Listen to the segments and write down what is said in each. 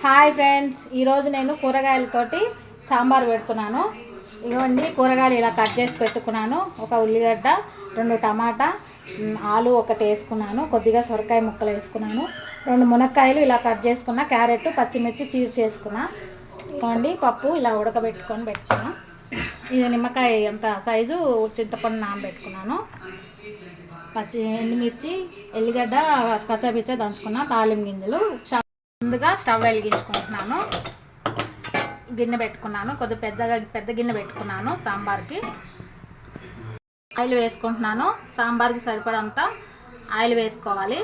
Hi friends, ఈరోజు నేను కూరగాయలతోటి సాంబార్ పెడుతున్నాను. ఇవ్వండి, కూరగాయలు ఇలా కట్ చేసి పెట్టుకున్నాను. ఒక ఉల్లిగడ్డ, 2 టమాటా, ఆలు ఒకటి వేసుకున్నాను, కొద్దిగా సొరకాయ ముక్కలు వేసుకున్నాను, 2 మునక్కాయలు ఇలా కట్ చేసుకున్నా, క్యారెట్, పచ్చిమిర్చి చీర్ చేసుకున్నా. ఇవ్వండి, పప్పు ఇలా ఉడకబెట్టుకొని పెట్టుకున్నా. ఇది నిమ్మకాయ అంత సైజు చింతపండు నానబెట్టుకున్నాను. ఎండుమిర్చి, ఎల్లిగడ్డ కచ్చాపిచ్చ దంచుకున్నా, తాలింపు గింజలు. ముందుగా స్టవ్ వెలిగించుకుంటున్నాను. గిన్నె పెట్టుకున్నాను, కొద్దిగా పెద్ద గిన్నె పెట్టుకున్నాను. సాంబార్కి ఆయిల్ వేసుకుంటున్నాను. సాంబార్కి సరిపడంత ఆయిల్ వేసుకోవాలి,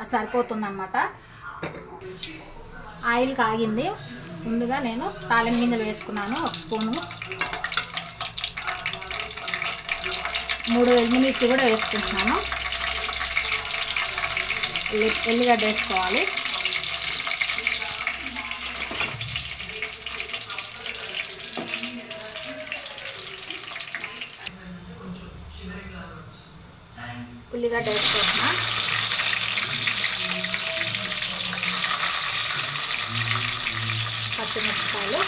అది సరిపోతుందన్నమాట. ఆయిల్ కాగింది. ముందుగా నేను తాలింపు గింజలు వేసుకున్నాను, 1 స్పూను. 3 ఎండుమిర్చి కూడా వేసుకుంటున్నాను. ఎల్లిగడ్డ వేసుకోవాలి. ఉల్లిగడ్డ వేసుకుంటున్నా. పచ్చిమిరపకాయలు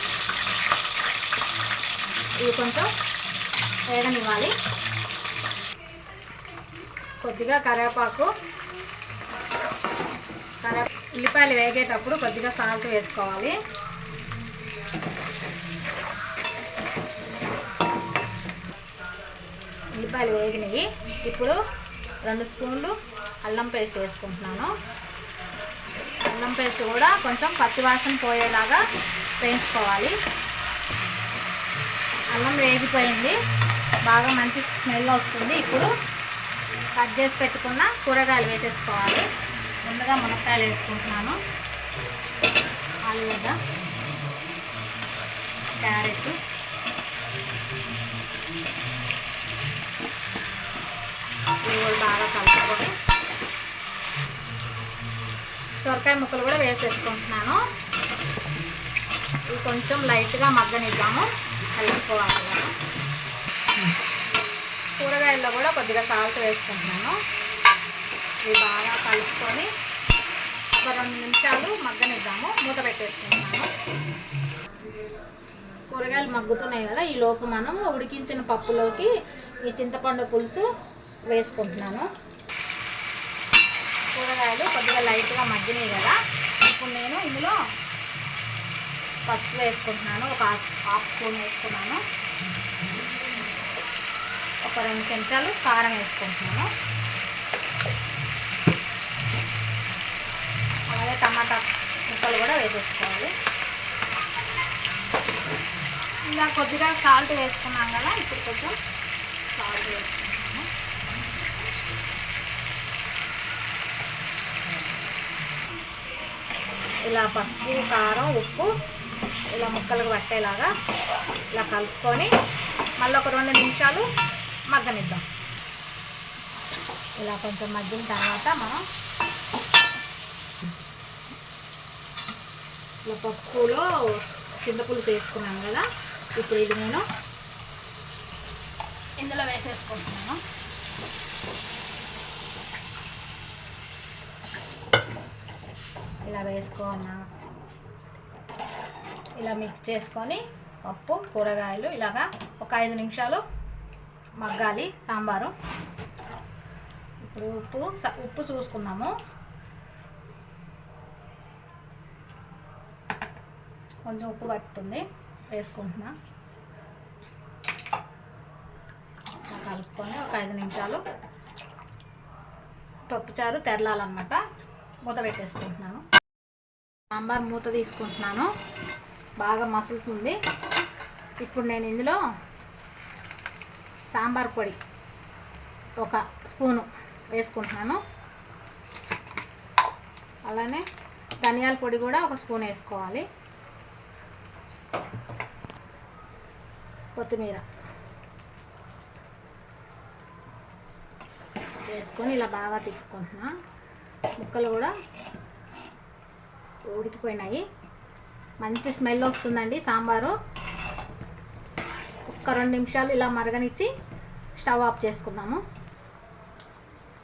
ఇవి కొంచెం వేగనివ్వాలి. కొద్దిగా కరివేపాకు. ఉల్లిపాయలు వేగేటప్పుడు కొద్దిగా సాల్ట్ వేసుకోవాలి. ఉల్లిపాయలు వేగినవి. ఇప్పుడు 2 స్పూన్లు అల్లం పేస్ట్ వేసుకుంటున్నాను. అల్లం పేస్ట్ కూడా కొంచెం పచ్చివాసన పోయేలాగా వేయించుకోవాలి. అల్లం వేగిపోయింది, బాగా మంచి స్మెల్ వస్తుంది. ఇప్పుడు కట్ చేసి పెట్టుకున్న కూరగాయలు వేసేసుకోవాలి. ముందుగా మునక్కాయలు వేసుకుంటున్నాను, ఆలుగడ్డ, క్యారెట్, ఇవి బాగా కలుపుకొని సొరకాయ ముక్కలు కూడా వేసేసుకుంటున్నాను. ఇవి కొంచెం లైట్గా మగ్గనిద్దాము, కలుపుకోవాలి. కూరగాయల్లో కూడా కొద్దిగా సాల్ట్ వేసుకుంటున్నాను. ఇవి బాగా కలుపుకొని ఒక 2 నిమిషాలు మగ్గనిద్దాము, మూత పెట్టేసుకుంటున్నాను. కూరగాయలు మగ్గుతున్నాయి కదా, ఈ లోపు మనం ఉడికించిన పప్పులోకి ఈ చింతపండు పులుసు వేసుకుంటున్నాను. కూరగాయలు కొద్దిగా లైట్గా మగ్గినాయి కదా, ఇప్పుడు నేను ఇందులో పసుపు వేసుకుంటున్నాను. ఒక హాఫ్ స్పూన్ వేసుకున్నాను. ఒక 2 చెంచాలు కారం వేసుకుంటున్నాను. అలాగే టమాటా ముక్కలు కూడా వేసేసుకోవాలి. ఇలా కొద్దిగా సాల్ట్ వేసుకున్నాం కదా, ఇప్పుడు కొంచెం సాల్ట్ వేసుకుంటాము. ఇలా పసుపు, కారం, ఉప్పు ఇలా ముక్కలకు పట్టేలాగా ఇలా కలుపుకొని మళ్ళీ ఒక 2 నిమిషాలు మగ్గనిద్దాం. ఇలా కొంచెం మగ్గిన తర్వాత మనం ఇలా పప్పులో చింతపులుసు వేసుకున్నాను కదా, ఇప్పుడు ఇది నేను ఇందులో వేసేసుకుంటున్నాను. ఇలా వేసుకున్నా, ఇలా మిక్స్ చేసుకొని పప్పు, కూరగాయలు ఇలాగా ఒక 5 నిమిషాలు మగ్గాలి సాంబారు. ఇప్పుడు ఉప్పు చూసుకున్నాము. కొంచెం ఉప్పు పట్టుతుంది, వేసుకుంటున్నా. కలుపుకొని ఒక 5 నిమిషాలు పప్పుచారు తెరలాలన్నమాట. మూత పెట్టేసుకుంటున్నాను. సాంబార్ మూత తీసుకుంటున్నాను, బాగా మసులుతుంది. ఇప్పుడు నేను ఇందులో సాంబార్ పొడి 1 స్పూను వేసుకుంటున్నాను. అలానే ధనియాల పొడి కూడా 1 స్పూన్ వేసుకోవాలి. కొత్తిమీర వేసుకొని ఇలా బాగా తిప్పుకుంటున్నా. ముక్కలు కూడా ఉడికిపోయినాయి, మంచి స్మెల్ వస్తుందండి సాంబారు. ఒక 2 నిమిషాలు ఇలా మరగనిచ్చి స్టవ్ ఆఫ్ చేసుకుందాము.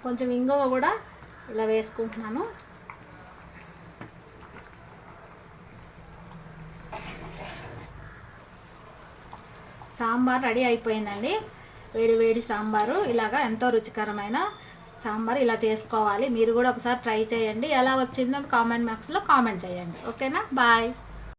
కొంచెం ఇంగువ కూడా ఇలా వేసుకుంటున్నాను. సాంబార్ రెడీ అయిపోయిందండి. వేడి వేడి సాంబారు ఇలాగా ఎంతో రుచికరమైన సాంబార్ ఇలా చేసుకోవాలి. మీరు కూడా ఒకసారి ట్రై చేయండి. ఎలా వచ్చిందో కామెంట్ బాక్స్లో కామెంట్ చేయండి. ఓకేనా? బాయ్.